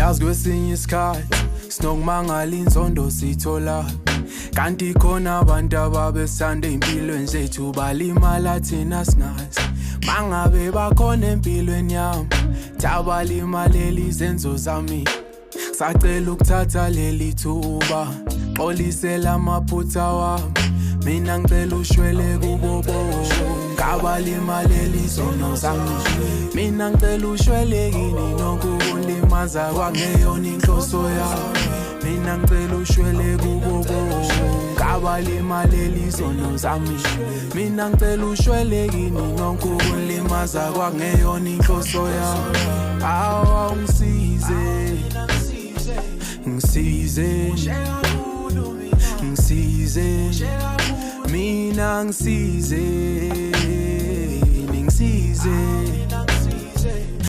Ngiyazi kwesinye isikhathi sinokumangala inzondo sithola, kanti khona abantu ababesanda empilweni zethu balimala thina singazi. Mangabe bakhona empilweni yami tabalimaleli izenzo zami, sacela ukuthatha leli thuba xolisela amaphutha wami. Mina ngicela ushwele kubo bonke abalimaleli izono zami. Mina ngicela ushwele kini nonke ukulimaza kwangeyona inhloso yami. Mina ngicela ushwele kubo bonke abalimaleli izono zami. Mina ngicela ushwele kini nonke ukulimaza kwangeyona inhloso yami. Awa ungisize, ngisize, ngisize, mina ngisize, ngisize.